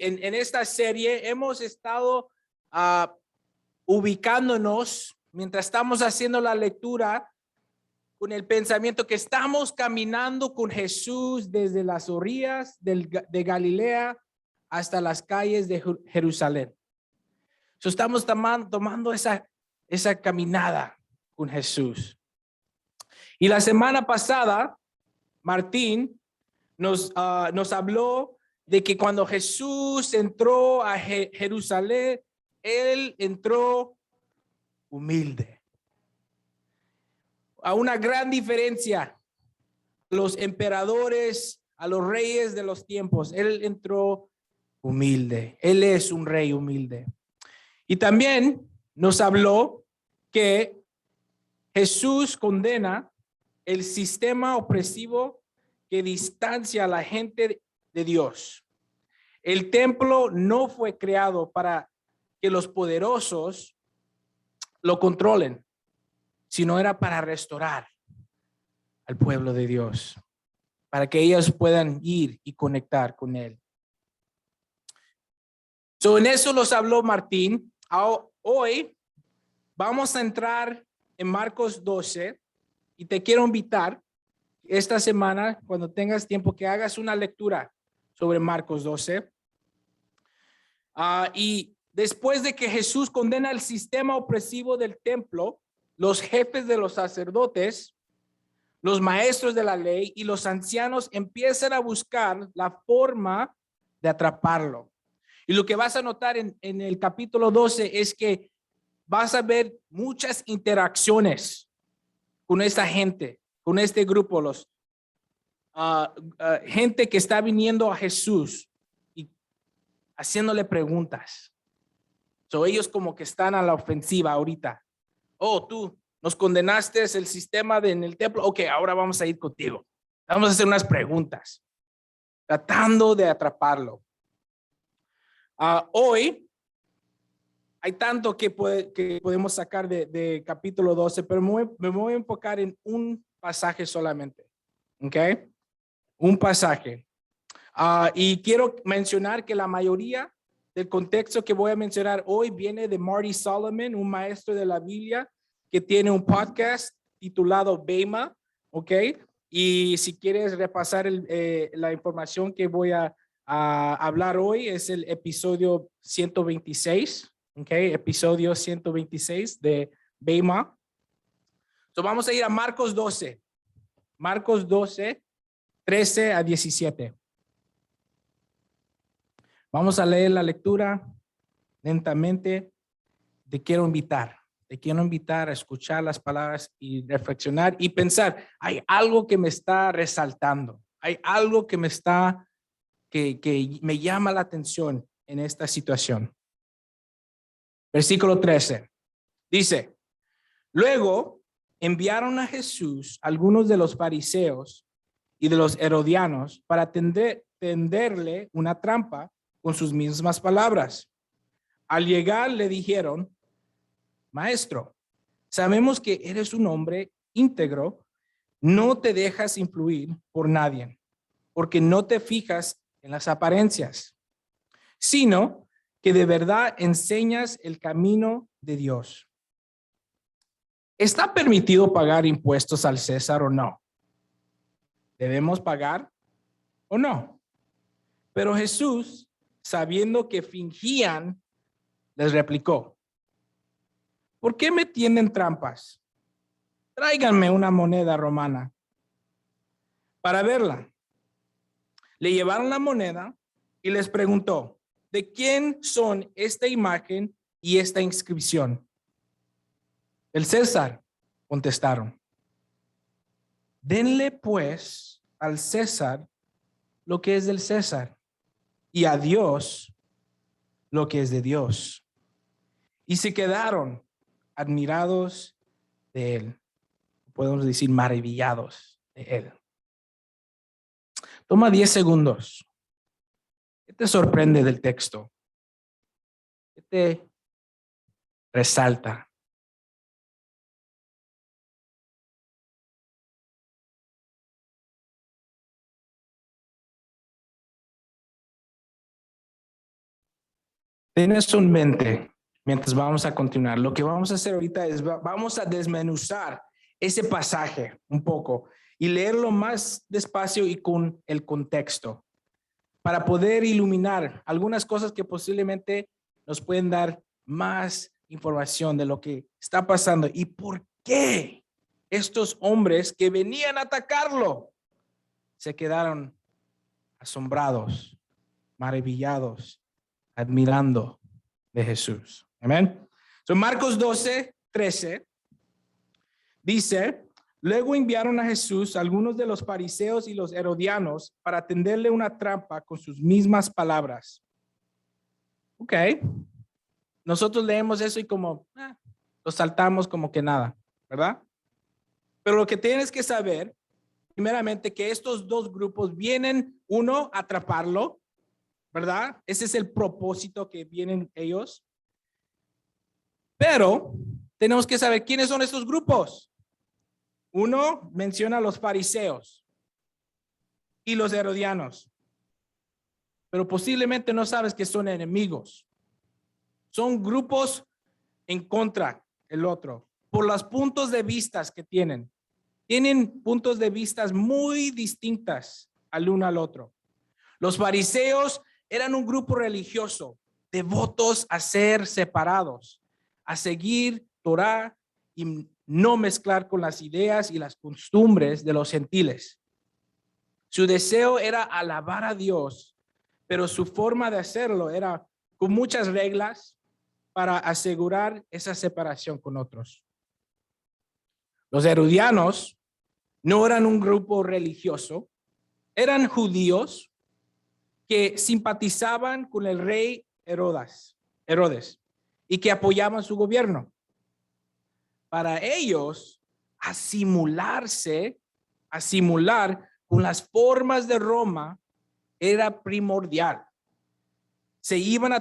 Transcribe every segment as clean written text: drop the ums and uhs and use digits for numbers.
En esta serie hemos estado ubicándonos mientras estamos haciendo la lectura con el pensamiento que estamos caminando con Jesús desde las orillas de Galilea hasta las calles de Jerusalén. Estamos tomando esa caminada con Jesús. Y la semana pasada, Martín nos habló de que cuando Jesús entró a Jerusalén, él entró humilde. A una gran diferencia a los emperadores, a los reyes de los tiempos, él entró humilde. Él es un rey humilde. Y también nos habló que Jesús condena el sistema opresivo que distancia a la gente de Dios. El templo no fue creado para que los poderosos lo controlen, sino era para restaurar al pueblo de Dios, para que ellos puedan ir y conectar con él. En eso nos habló Martín. Hoy vamos a entrar en Marcos 12 y te quiero invitar esta semana, cuando tengas tiempo, que hagas una lectura sobre Marcos 12. Y después de que Jesús condena el sistema opresivo del templo, los jefes de los sacerdotes, los maestros de la ley y los ancianos empiezan a buscar la forma de atraparlo. Y lo que vas a notar en el capítulo 12 es que vas a ver muchas interacciones con esta gente, con este grupo, gente que está viniendo a Jesús y haciéndole preguntas. Ellos como que están a la ofensiva ahorita. Tú nos condenaste el sistema en el templo. Ok, ahora vamos a ir contigo. Vamos a hacer unas preguntas, tratando de atraparlo. Hoy hay tanto que podemos sacar de capítulo 12, pero me voy a enfocar en un pasaje solamente. ¿Ok? Un pasaje. Y quiero mencionar que la mayoría del contexto que voy a mencionar hoy viene de Marty Solomon, un maestro de la Biblia que tiene un podcast titulado Bema. ¿Ok? Y si quieres repasar la información que voy a hablar hoy, es el episodio 126. ¿Ok? Episodio 126 de Bema. Vamos a ir a Marcos 12. Marcos 12, 13 a 17. Vamos a leer la lectura lentamente. Te quiero invitar a escuchar las palabras y reflexionar y pensar, hay algo que me está resaltando, hay algo que me llama la atención en esta situación. Versículo 13. Dice, luego enviaron a Jesús algunos de los fariseos y de los herodianos para tenderle una trampa con sus mismas palabras. Al llegar le dijeron, Maestro, sabemos que eres un hombre íntegro, no te dejas influir por nadie, porque no te fijas en las apariencias, sino que de verdad enseñas el camino de Dios. ¿Está permitido pagar impuestos al César o no? ¿Debemos pagar o no? Pero Jesús, sabiendo que fingían, les replicó, ¿por qué me tienden trampas? Tráiganme una moneda romana para verla. Le llevaron la moneda y les preguntó, ¿de quién son esta imagen y esta inscripción? El César, contestaron. Denle pues al César lo que es del César y a Dios lo que es de Dios. Y se quedaron admirados de él. Podemos decir maravillados de él. Toma 10 segundos. ¿Qué te sorprende del texto? ¿Qué te resalta? Ten eso en mente mientras vamos a continuar. Lo que vamos a hacer ahorita es vamos a desmenuzar ese pasaje un poco y leerlo más despacio y con el contexto para poder iluminar algunas cosas que posiblemente nos pueden dar más información de lo que está pasando y por qué estos hombres que venían a atacarlo se quedaron asombrados, maravillados, admirando de Jesús. Amén. So, Marcos 12:13 dice: luego enviaron a Jesús algunos de los fariseos y los herodianos para tenderle una trampa con sus mismas palabras. Ok. Nosotros leemos eso y como lo saltamos como que nada, ¿verdad? Pero lo que tienes que saber, primeramente, que estos dos grupos vienen, uno, a atraparlo, ¿verdad? Ese es el propósito que vienen ellos. Pero tenemos que saber quiénes son estos grupos. Uno menciona a los fariseos y los herodianos, pero posiblemente no sabes que son enemigos. Son grupos en contra del otro por los puntos de vista que tienen. Tienen puntos de vista muy distintas al uno al otro. Los fariseos eran un grupo religioso, devotos a ser separados, a seguir Torá y no mezclar con las ideas y las costumbres de los gentiles. Su deseo era alabar a Dios, pero su forma de hacerlo era con muchas reglas para asegurar esa separación con otros. Los herodianos no eran un grupo religioso, eran judíos que simpatizaban con el rey Herodes y que apoyaban su gobierno. Para ellos, simular con las formas de Roma era primordial. Si iban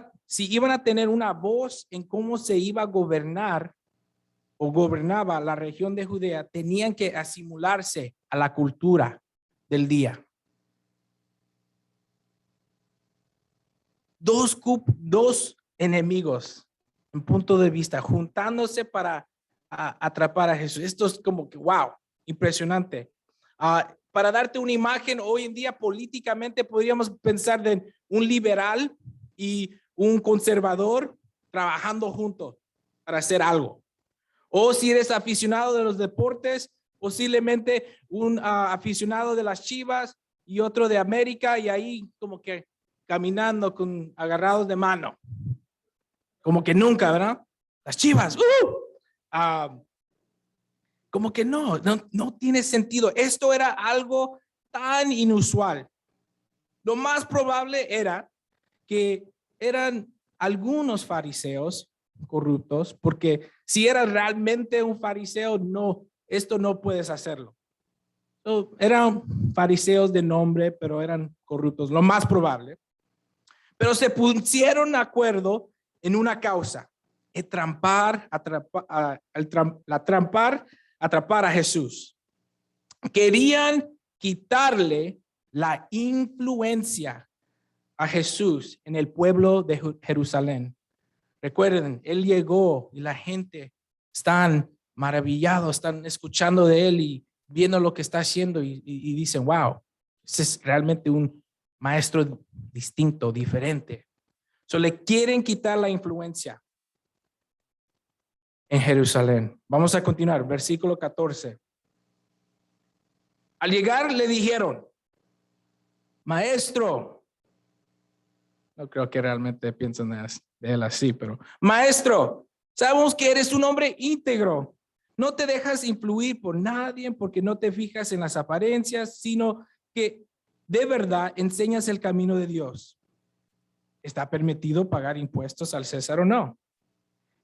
a tener una voz en cómo se iba a gobernar o gobernaba la región de Judea, tenían que asimilarse a la cultura del día. Dos enemigos en punto de vista juntándose para atrapar a Jesús. Esto es como que wow, impresionante. Para darte una imagen, hoy en día políticamente podríamos pensar de un liberal y un conservador trabajando juntos para hacer algo. O si eres aficionado de los deportes, posiblemente un aficionado de las Chivas y otro de América, y ahí como que caminando agarrados de mano. Como que nunca, ¿verdad? Las Chivas. Como que no tiene sentido. Esto era algo tan inusual. Lo más probable era que eran algunos fariseos corruptos, porque si eras realmente un fariseo, esto no puedes hacerlo. Eran fariseos de nombre, pero eran corruptos, lo más probable. Pero se pusieron de acuerdo en una causa: atrapar a Jesús. Querían quitarle la influencia a Jesús en el pueblo de Jerusalén. Recuerden, él llegó y la gente están maravillados, están escuchando de él y viendo lo que está haciendo y dicen, wow, ese es realmente un maestro distinto, diferente. Le quieren quitar la influencia en Jerusalén. Vamos a continuar, versículo 14. Al llegar le dijeron, maestro, no creo que realmente piensen de él así, pero maestro, sabemos que eres un hombre íntegro. No te dejas influir por nadie porque no te fijas en las apariencias, sino que de verdad enseñas el camino de Dios. ¿Está permitido pagar impuestos al César o no?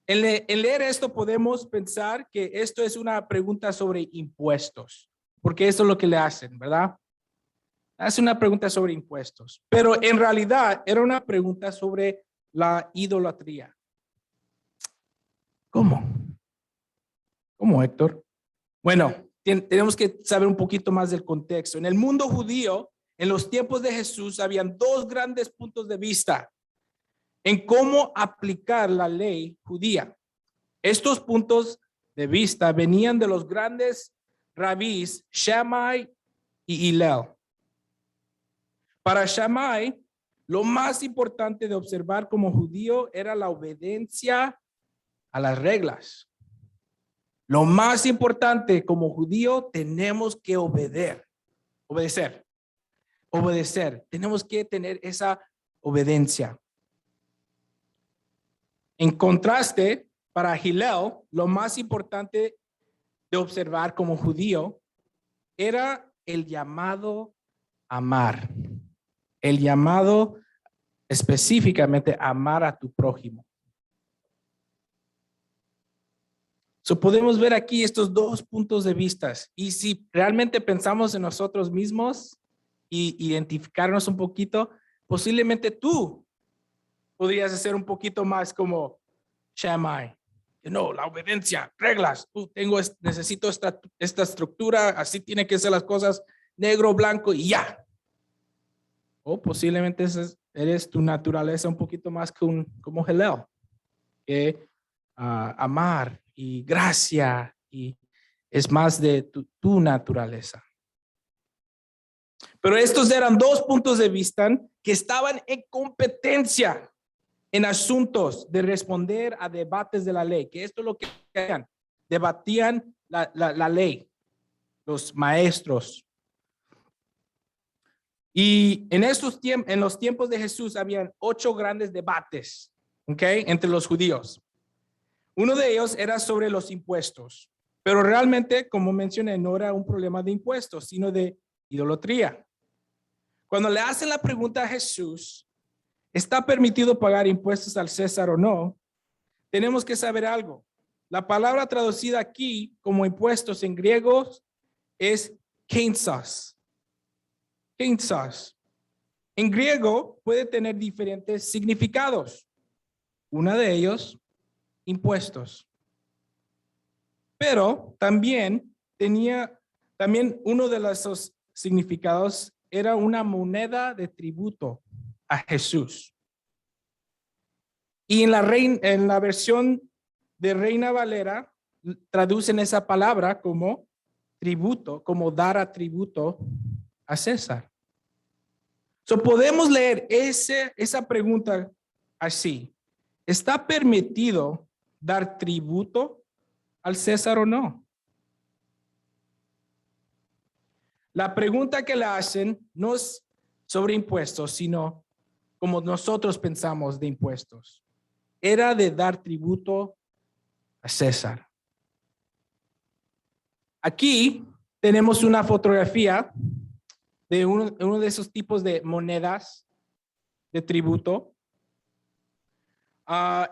En leer esto podemos pensar que esto es una pregunta sobre impuestos, porque eso es lo que le hacen, ¿verdad? Hace una pregunta sobre impuestos, pero en realidad era una pregunta sobre la idolatría. ¿Cómo? ¿Cómo, Héctor? Bueno, tenemos que saber un poquito más del contexto. En el mundo judío, en los tiempos de Jesús, habían dos grandes puntos de vista. en cómo aplicar la ley judía. Estos puntos de vista venían de los grandes rabís Shammai y Hillel. Para Shammai, lo más importante de observar como judío era la obediencia a las reglas. Lo más importante como judío tenemos que obedecer. Tenemos que tener esa obediencia. En contraste, para Hillel, lo más importante de observar como judío era el llamado a amar. El llamado específicamente a amar a tu prójimo. Podemos ver aquí estos dos puntos de vista. Y si realmente pensamos en nosotros mismos y identificarnos un poquito, posiblemente tú podrías ser un poquito más como Shammai. La obediencia, reglas. Necesito esta estructura, así tienen que ser las cosas, negro, blanco y ya. O posiblemente eres tu naturaleza un poquito más como Hillel, que amar y gracia, y es más de tu naturaleza. Pero estos eran dos puntos de vista que estaban en competencia en asuntos de responder a debates de la ley, que esto es lo que hacían, debatían la ley, los maestros. Y en los tiempos de Jesús habían 8 grandes debates, entre los judíos. Uno de ellos era sobre los impuestos, pero realmente, como mencioné, no era un problema de impuestos, sino de idolatría. Cuando le hacen la pregunta a Jesús, ¿está permitido pagar impuestos al César o no? Tenemos que saber algo. La palabra traducida aquí como impuestos en griego es keinsos. Keinsos. En griego puede tener diferentes significados. Uno de ellos, impuestos. Pero también uno de esos significados era una moneda de tributo a Jesús. Y en la versión de Reina Valera traducen esa palabra como tributo, como dar tributo a César. Podemos leer esa pregunta así. ¿Está permitido dar tributo al César o no? La pregunta que le hacen no es sobre impuestos, sino como nosotros pensamos de impuestos. Era de dar tributo a César. Aquí tenemos una fotografía de uno de esos tipos de monedas de tributo.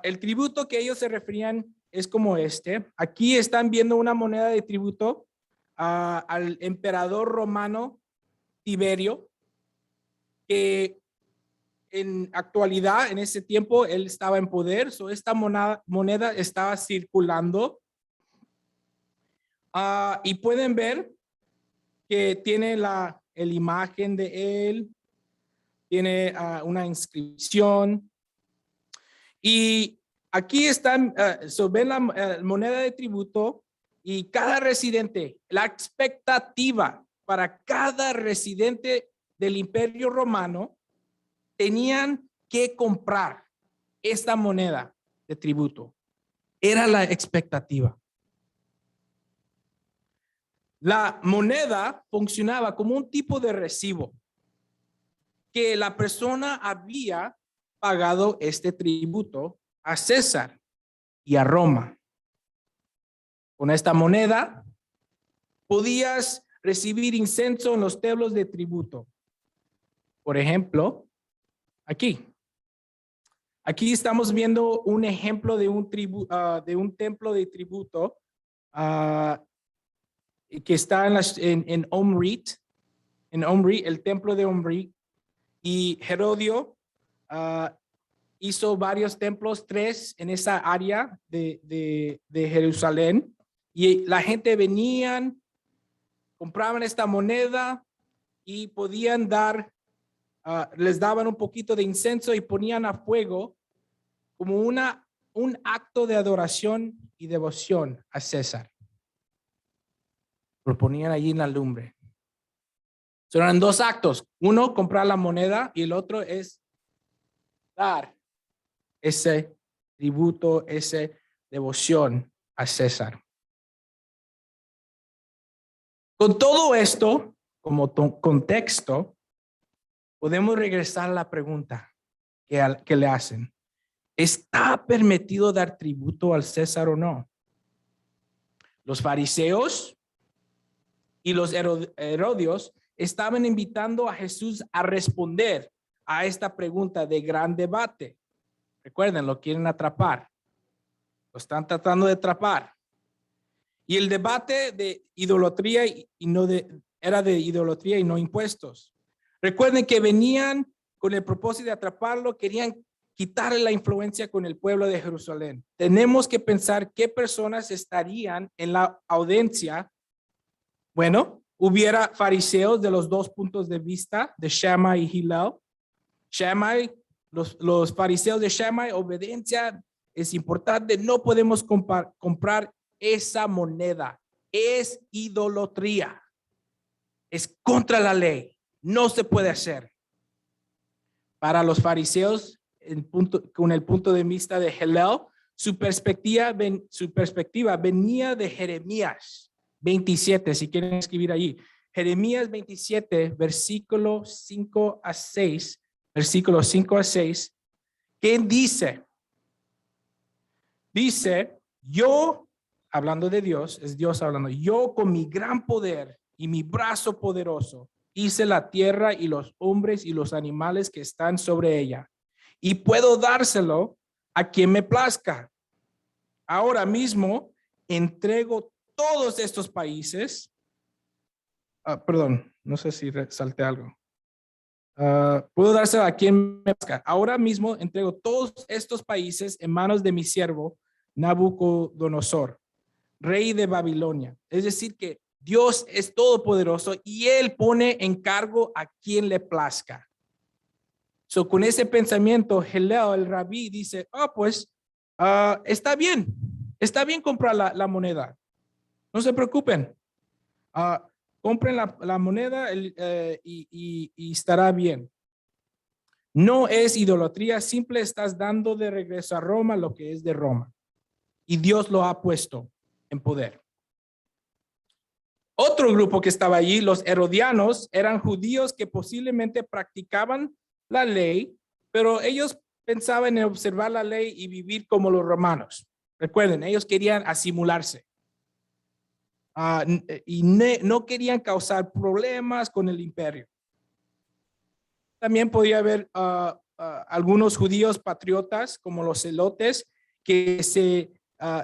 El tributo que ellos se referían es como este. Aquí están viendo una moneda de tributo al emperador romano Tiberio, que en actualidad, en ese tiempo, él estaba en poder. Esta moneda estaba circulando. Y pueden ver que tiene la imagen de él, tiene una inscripción. Y aquí están, ven la moneda de tributo, y cada residente, la expectativa para cada residente del Imperio Romano, tenían que comprar esta moneda de tributo. Era la expectativa. La moneda funcionaba como un tipo de recibo que la persona había pagado este tributo a César y a Roma. Con esta moneda podías recibir incienso en los templos de tributo. Por ejemplo, aquí estamos viendo un ejemplo de un templo de tributo que está en Omri, el templo de Omri. Y Herodio hizo varios templos, 3 en esa área de Jerusalén. Y la gente venían, compraban esta moneda y podían les daban un poquito de incienso y ponían a fuego como un acto de adoración y devoción a César. Lo ponían allí en la lumbre. Eran dos actos. Uno, comprar la moneda, y el otro es dar ese tributo, esa devoción a César. Con todo esto, como contexto, podemos regresar a la pregunta que le hacen. ¿Está permitido dar tributo al César o no? Los fariseos y los herodios estaban invitando a Jesús a responder a esta pregunta de gran debate. Recuerden, lo quieren atrapar. Lo están tratando de atrapar. Y el debate de idolatría era de idolatría y no impuestos. Recuerden que venían con el propósito de atraparlo, querían quitarle la influencia con el pueblo de Jerusalén. Tenemos que pensar qué personas estarían en la audiencia. Bueno, hubiera fariseos de los dos puntos de vista, de Shammai y Hillel. Shammai, los fariseos de Shammai, obediencia es importante, no podemos comprar esa moneda, es idolatría, es contra la ley, no se puede hacer. Para los fariseos, con el punto de vista de Hillel, su perspectiva venía de Jeremías 27, si quieren escribir allí. Jeremías 27, versículos 5 a 6, ¿qué dice? Dice, yo, hablando de Dios, es Dios hablando, yo con mi gran poder y mi brazo poderoso hice la tierra y los hombres y los animales que están sobre ella, y puedo dárselo a quien me plazca. Ahora mismo entrego todos estos países. Perdón, no sé si resalté algo. Puedo dárselo a quien me plazca. Ahora mismo entrego todos estos países en manos de mi siervo Nabucodonosor, rey de Babilonia. Es decir, que Dios es todopoderoso y él pone en cargo a quien le plazca. Con ese pensamiento, Hillel, el rabí, dice, está bien comprar la moneda. No se preocupen. Compren la moneda y estará bien. No es idolatría, simple estás dando de regreso a Roma lo que es de Roma. Y Dios lo ha puesto en poder. Otro grupo que estaba allí, los herodianos, eran judíos que posiblemente practicaban la ley, pero ellos pensaban en observar la ley y vivir como los romanos. Recuerden, ellos querían asimilarse. Y no querían causar problemas con el imperio. También podía haber algunos judíos patriotas como los celotes que se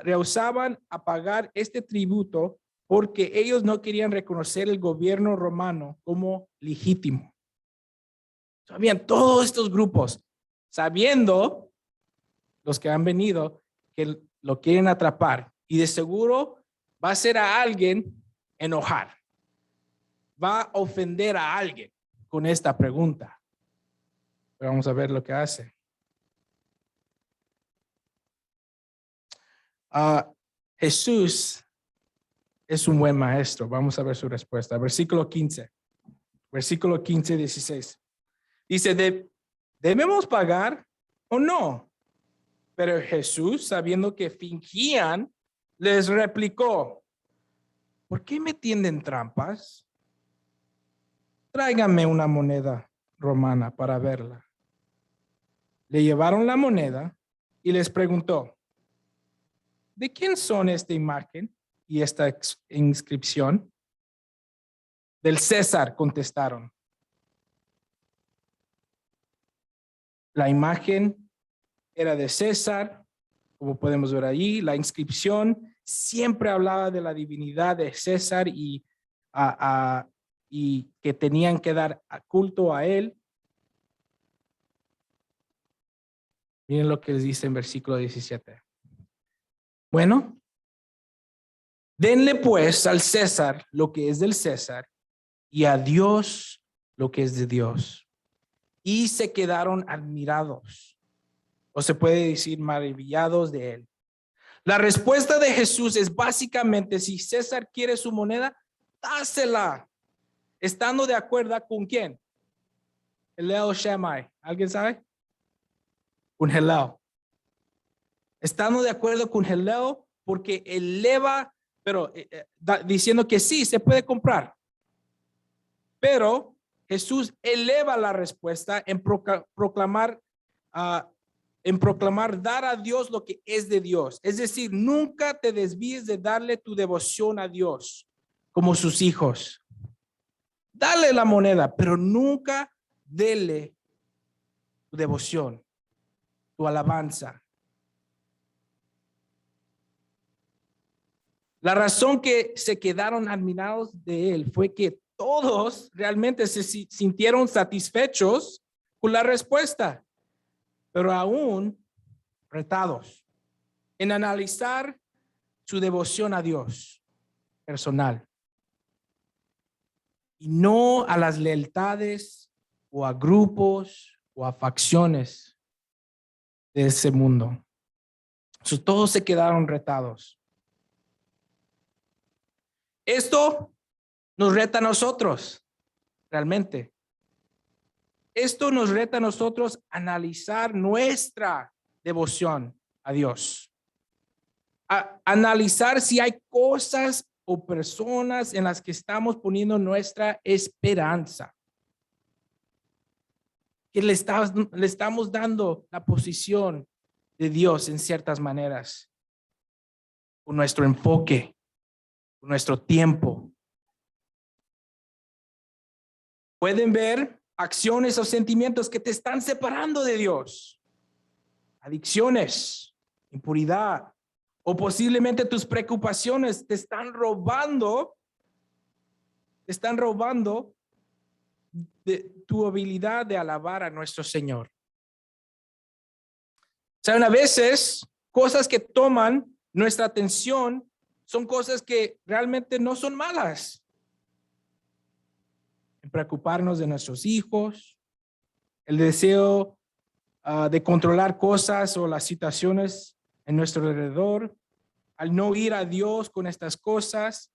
rehusaban a pagar este tributo porque ellos no querían reconocer el gobierno romano como legítimo. Habían todos estos grupos, sabiendo los que han venido que lo quieren atrapar, y de seguro va a hacer a alguien enojar, va a ofender a alguien con esta pregunta. Pero vamos a ver lo que hace. Jesús es un buen maestro. Vamos a ver su respuesta. Versículo 15, 16. Dice, ¿debemos pagar o no? Pero Jesús, sabiendo que fingían, les replicó, ¿por qué me tienden trampas? Tráiganme una moneda romana para verla. Le llevaron la moneda y les preguntó, ¿de quién son esta imagen y esta inscripción? Del César, contestaron. La imagen era de César, como podemos ver allí. La inscripción siempre hablaba de la divinidad de César y que tenían que dar culto a él. Miren lo que les dice en versículo 17. Bueno, denle pues al César lo que es del César y a Dios lo que es de Dios. Y se quedaron admirados. o se puede decir maravillados de él. La respuesta de Jesús es básicamente, si César quiere su moneda, dásela. Estando de acuerdo con quién? Hillel Shammai. ¿Alguien sabe? Con Hillel. Estando de acuerdo con Hillel porque eleva, pero diciendo que sí, se puede comprar. Pero Jesús eleva la respuesta en proclamar dar a Dios lo que es de Dios. Es decir, nunca te desvíes de darle tu devoción a Dios como sus hijos. Dale la moneda, pero nunca dele tu devoción, tu alabanza. La razón que se quedaron admirados de él fue que todos realmente se sintieron satisfechos con la respuesta, pero aún retados en analizar su devoción a Dios personal y no a las lealtades o a grupos o a facciones de ese mundo. Todos se quedaron retados. Esto nos reta a nosotros, realmente. Esto nos reta a nosotros a analizar nuestra devoción a Dios. A analizar si hay cosas o personas en las que estamos poniendo nuestra esperanza. Que le estamos dando la posición de Dios en ciertas maneras. Con nuestro enfoque, con nuestro tiempo. Pueden ver acciones o sentimientos que te están separando de Dios. Adicciones, impuridad, o posiblemente tus preocupaciones te están robando de tu habilidad de alabar a nuestro Señor. Saben, a veces cosas que toman nuestra atención son cosas que realmente no son malas. En preocuparnos de nuestros hijos, el deseo de controlar cosas o las situaciones en nuestro alrededor, al no ir a Dios con estas cosas,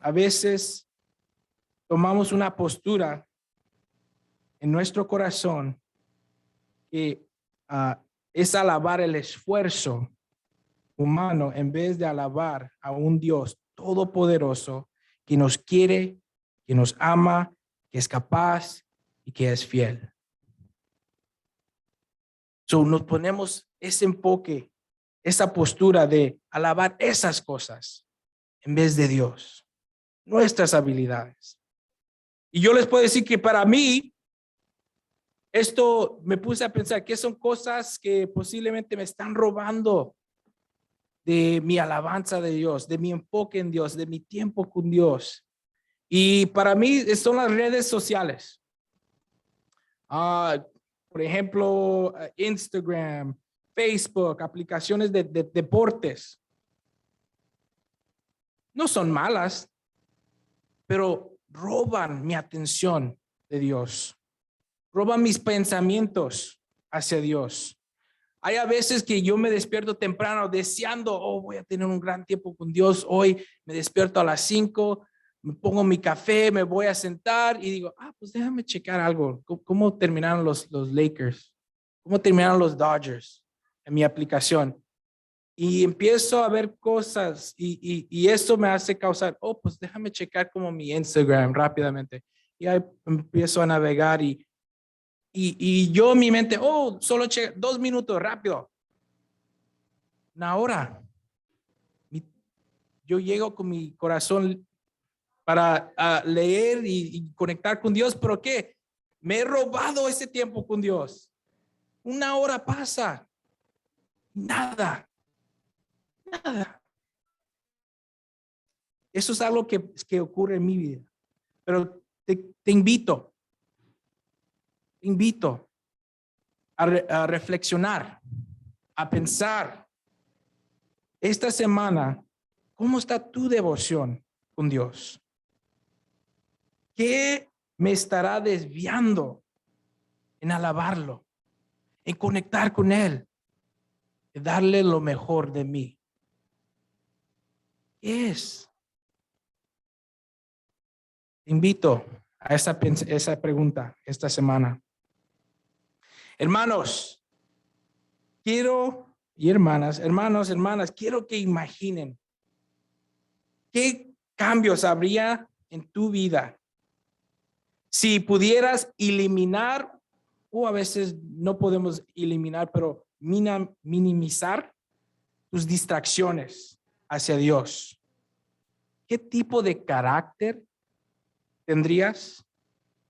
a veces tomamos una postura en nuestro corazón que es alabar el esfuerzo humano en vez de alabar a un Dios todopoderoso que nos quiere, que nos ama, que es capaz y que es fiel. Nos ponemos ese enfoque, esa postura de alabar esas cosas en vez de Dios, nuestras habilidades. Y yo les puedo decir que para mí, esto me puse a pensar que son cosas que posiblemente me están robando de mi alabanza de Dios, de mi enfoque en Dios, de mi tiempo con Dios. Y para mí son las redes sociales. Por ejemplo, Instagram, Facebook, aplicaciones de deportes. No son malas, pero roban mi atención de Dios. Roban mis pensamientos hacia Dios. Hay a veces que yo me despierto temprano deseando, voy a tener un gran tiempo con Dios. Hoy me despierto a las 5, me pongo mi café, me voy a sentar y digo, pues déjame checar algo. ¿Cómo terminaron los Lakers? ¿Cómo terminaron los Dodgers en mi aplicación? Y empiezo a ver cosas y eso me hace causar, pues déjame checar como mi Instagram rápidamente. Y ahí empiezo a navegar y yo en mi mente, solo 2 minutos, rápido. Una hora. Yo llego con mi corazón para leer y conectar con Dios, pero ¿qué? Me he robado ese tiempo con Dios. Una hora pasa. Nada. Eso es algo que ocurre en mi vida. Pero te invito a reflexionar, a pensar esta semana, ¿cómo está tu devoción con Dios? ¿Qué me estará desviando en alabarlo? en conectar con Él, en darle lo mejor de mí. ¿Qué es? Te invito a esa pregunta esta semana. Hermanos, hermanas, quiero que imaginen qué cambios habría en tu vida si pudieras eliminar, o a veces no podemos eliminar, pero minimizar tus distracciones hacia Dios. ¿Qué tipo de carácter tendrías?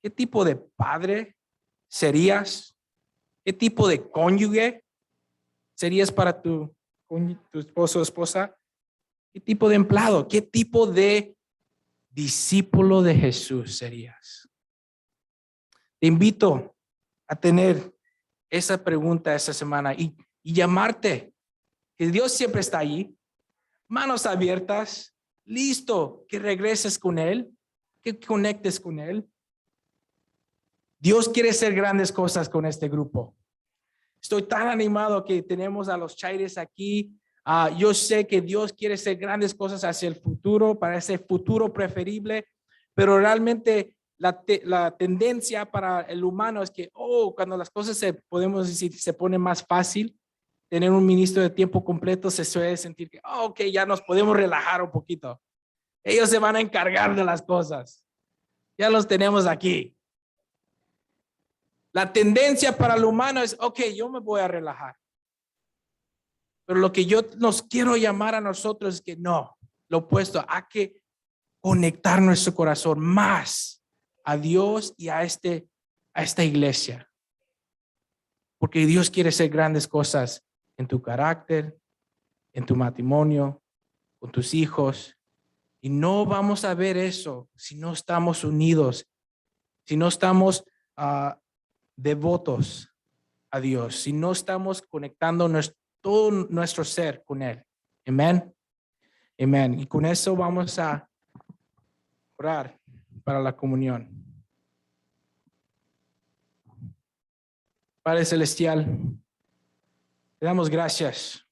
¿Qué tipo de padre serías? ¿Qué tipo de cónyuge serías para tu esposo o esposa? ¿Qué tipo de empleado? ¿Qué tipo de discípulo de Jesús serías? Te invito a tener esa pregunta esta semana y llamarte, que Dios siempre está allí, manos abiertas, listo, que regreses con Él, que conectes con Él. Dios quiere hacer grandes cosas con este grupo. Estoy tan animado que tenemos a los Chaires aquí. Yo sé que Dios quiere hacer grandes cosas hacia el futuro, para ese futuro preferible, pero realmente la tendencia para el humano es que, cuando las cosas podemos decir, se pone más fácil, tener un ministro de tiempo completo se suele sentir que, ok, ya nos podemos relajar un poquito. Ellos se van a encargar de las cosas. Ya los tenemos aquí. La tendencia para el humano es, ok, yo me voy a relajar. Pero lo que yo nos quiero llamar a nosotros es que no, lo opuesto, hay que conectar nuestro corazón más a Dios y a esta iglesia. Porque Dios quiere hacer grandes cosas en tu carácter, en tu matrimonio, con tus hijos. Y no vamos a ver eso si no estamos unidos, si no estamos devotos a Dios, si no estamos conectando todo nuestro ser con Él. Amén. Amén. Y con eso vamos a orar para la comunión. Padre Celestial, te damos gracias,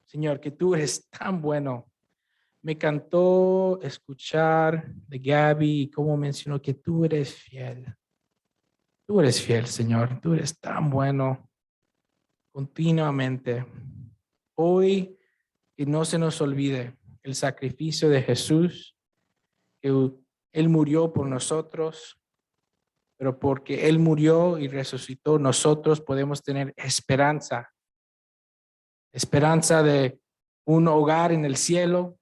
Señor, que tú eres tan bueno. Me encantó escuchar de Gaby y cómo mencionó que tú eres fiel. Tú eres fiel, Señor. Tú eres tan bueno continuamente. Hoy, que no se nos olvide el sacrificio de Jesús, que Él murió por nosotros, pero porque Él murió y resucitó, nosotros podemos tener esperanza. Esperanza de un hogar en el cielo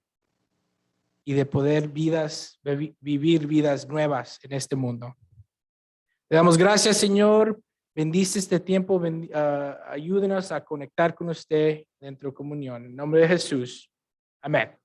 y de poder vivir vidas nuevas en este mundo. Te damos gracias, Señor. Bendice este tiempo. Ayúdenos a conectar con usted dentro de comunión. En nombre de Jesús. Amén.